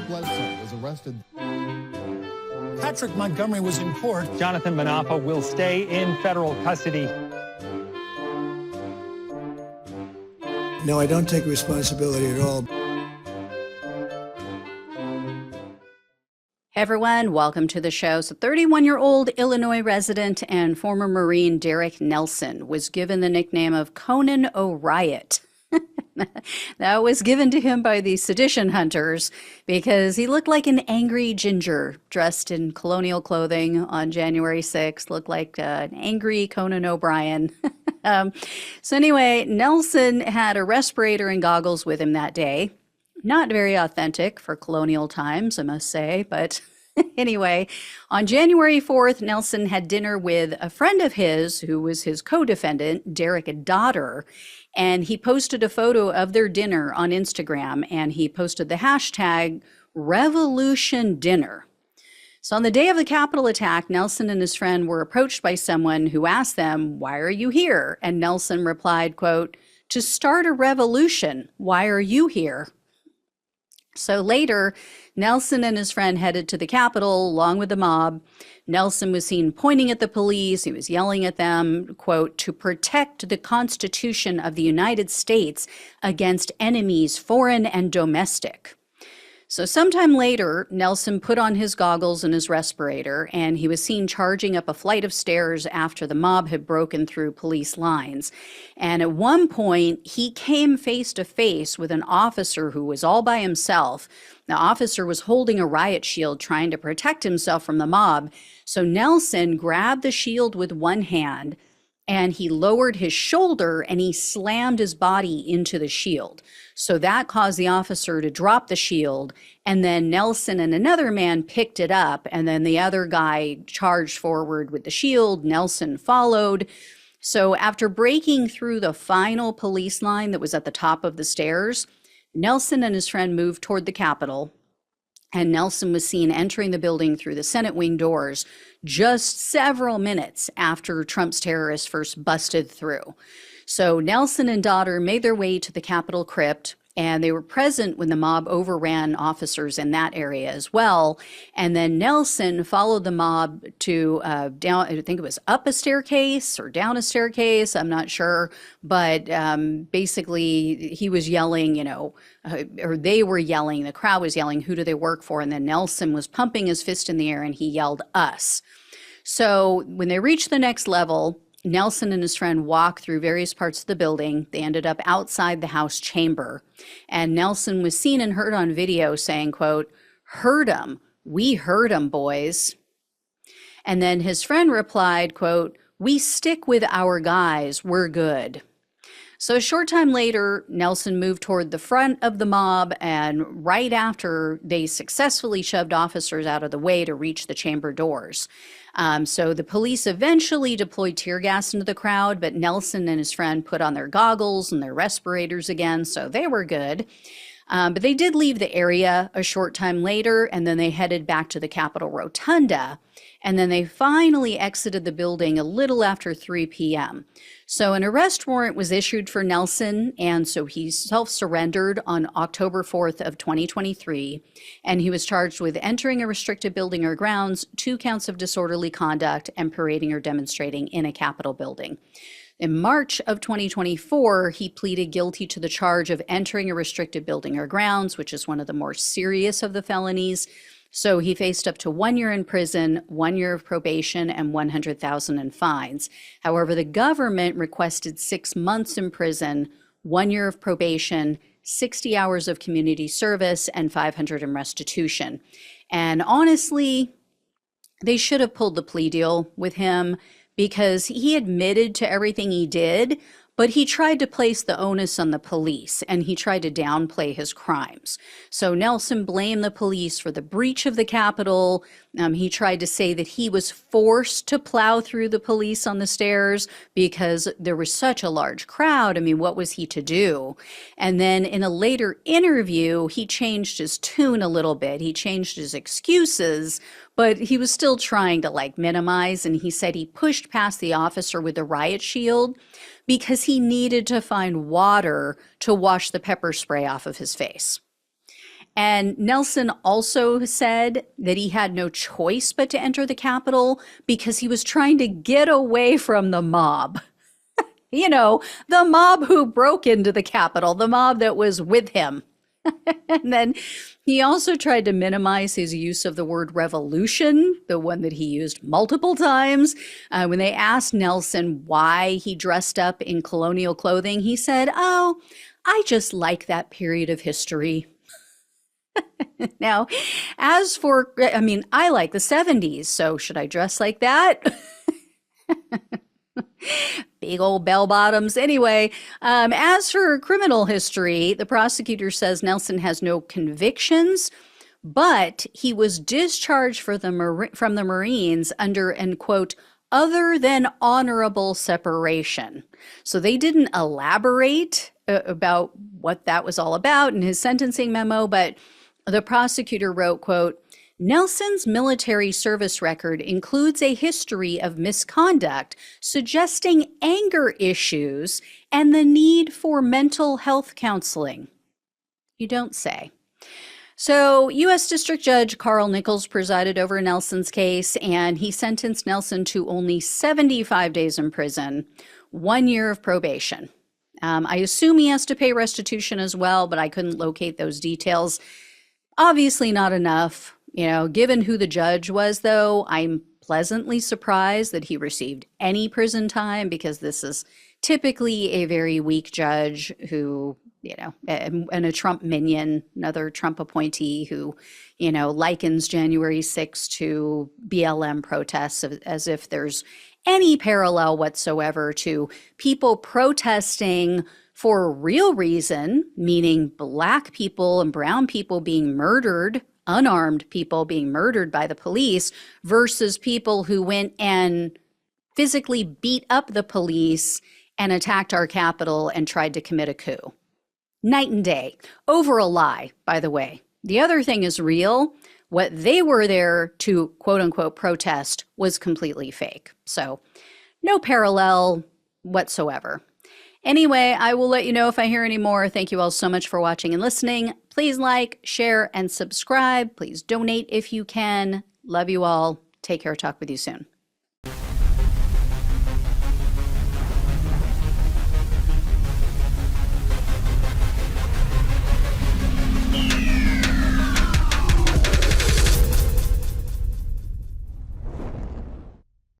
Bledsoe was arrested. Patrick Montgomery was in court. Jonathan Manapa will stay in federal custody. No, I don't take responsibility at all. Hey everyone, welcome to the show. So 31-year-old Illinois resident and former Marine Derek Nelson was given the nickname of Conan O'Riot. That was given to him by the sedition hunters because he looked like an angry ginger dressed in colonial clothing on January 6th, looked like an angry Conan O'Brien. So anyway, Nelson had a respirator and goggles with him that day. Not very authentic for colonial times, I must say, but anyway, on January 4th, Nelson had dinner with a friend of his who was his co-defendant, Derek Daughter, and he posted a photo of their dinner on Instagram, and he posted the hashtag Revolution Dinner. So on the day of the Capitol attack, Nelson and his friend were approached by someone who asked them, "Why are you here?" And Nelson replied, quote, "To start a revolution. Why are you here?" So later, Nelson and his friend headed to the Capitol along with the mob. Nelson was seen pointing at the police. He was yelling at them, quote, "to protect the Constitution of the United States against enemies, foreign and domestic." So sometime later, Nelson put on his goggles and his respirator, and he was seen charging up a flight of stairs after the mob had broken through police lines. And at one point, he came face to face with an officer who was all by himself. The officer was holding a riot shield trying to protect himself from the mob. So Nelson grabbed the shield with one hand, and he lowered his shoulder and he slammed his body into the shield. So that caused the officer to drop the shield, and then Nelson and another man picked it up, and then the other guy charged forward with the shield. Nelson followed. So after breaking through the final police line that was at the top of the stairs, Nelson and his friend moved toward the Capitol, and Nelson was seen entering the building through the Senate wing doors just several minutes after Trump's terrorists first busted through. So Nelson and Daughter made their way to the Capitol crypt, and they were present when the mob overran officers in that area as well. And then Nelson followed the mob to down, I think it was up a staircase or down a staircase, I'm not sure. But basically he was yelling, you know, or they were yelling, the crowd was yelling, "Who do they work for?" And then Nelson was pumping his fist in the air and he yelled, "Us." So when they reached the next level, Nelson and his friend walked through various parts of the building. They ended up outside the House chamber. And Nelson was seen and heard on video saying, quote, "Heard 'em. We heard 'em, boys." And then his friend replied, quote, "We stick with our guys. We're good." So a short time later, Nelson moved toward the front of the mob, and right after, they successfully shoved officers out of the way to reach the chamber doors. So the police eventually deployed tear gas into the crowd, but Nelson and his friend put on their goggles and their respirators again, so they were good. But they did leave the area a short time later, and then they headed back to the Capitol Rotunda. And then they finally exited the building a little after 3 p.m. So an arrest warrant was issued for Nelson, and so he self-surrendered on October 4th of 2023, and he was charged with entering a restricted building or grounds, 2 counts of disorderly conduct, and parading or demonstrating in a Capitol building. In March of 2024, he pleaded guilty to the charge of entering a restricted building or grounds, which is one of the more serious of the felonies. So he faced up to 1 year in prison, 1 year of probation, and $100,000 in fines. However, the government requested 6 months in prison, 1 year of probation, 60 hours of community service, and $500 in restitution. And honestly, they should have pulled the plea deal with him because he admitted to everything he did, but he tried to place the onus on the police, and he tried to downplay his crimes. So Nelson blamed the police for the breach of the Capitol. He tried to say that he was forced to plow through the police on the stairs because there was such a large crowd. I mean, what was he to do? And then in a later interview, he changed his tune a little bit. He changed his excuses, but he was still trying to minimize. And he said he pushed past the officer with the riot shield because he needed to find water to wash the pepper spray off of his face. And Nelson also said that he had no choice but to enter the Capitol because he was trying to get away from the mob. You know, the mob who broke into the Capitol, the mob that was with him. And then he also tried to minimize his use of the word revolution, the one that he used multiple times. When they asked Nelson why he dressed up in colonial clothing, he said, "Oh, I just like that period of history." Now, as for, I mean, I like the 70s, so should I dress like that? Big old bell bottoms. Anyway, as for criminal history, the prosecutor says Nelson has no convictions, but he was discharged from the Marines under an, quote, other than honorable separation. So they didn't elaborate about what that was all about in his sentencing memo, but the prosecutor wrote, quote, Nelson's military service record includes a history of misconduct, suggesting anger issues and the need for mental health counseling. You don't say. So, U.S. District Judge Carl Nichols presided over Nelson's case, and he sentenced Nelson to only 75 days in prison, 1 year of probation. I assume he has to pay restitution as well, but I couldn't locate those details. Obviously not enough. You know, given who the judge was, though, I'm pleasantly surprised that he received any prison time, because this is typically a very weak judge who, you know, and a Trump minion, another Trump appointee who, you know, likens January 6th to BLM protests as if there's any parallel whatsoever to people protesting for a real reason, meaning Black people and brown people being murdered, unarmed people being murdered by the police, versus people who went and physically beat up the police and attacked our Capitol and tried to commit a coup. Night and day, over a lie, by the way. The other thing is real. What they were there to quote unquote protest was completely fake. So no parallel whatsoever. Anyway, I will let you know if I hear any more. Thank you all so much for watching and listening. Please like, share, and subscribe. Please donate if you can. Love you all. Take care. Talk with you soon.